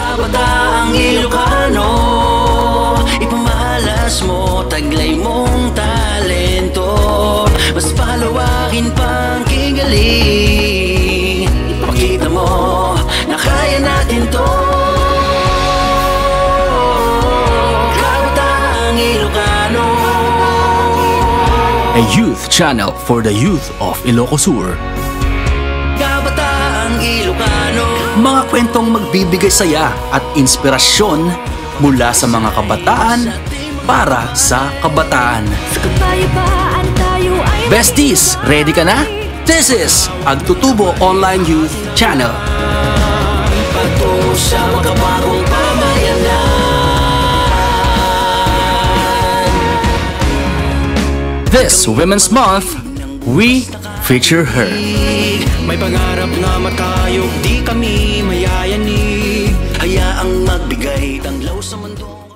Kabataang Ilocano, ipamahalas mo, taglay mong talento. Mas palawakin pang kigaling, ipakita mo na kaya natin to. Kabataang Ilocano, A youth channel for the youth of Ilocos Sur. Kabataang Ilocano, Mga kwentong magbibigay saya at inspirasyon mula sa mga kabataan para sa kabataan. Sa kapayapaan tayo ay Besties, ready ka na? This is Agtutubo Online Youth Channel. patungo sa makabagong pamayanan. This Women's Month, we feature her. May pangarap na matayog, di kami mayayanig. Hayaang magbigay tanglaw sa mundo.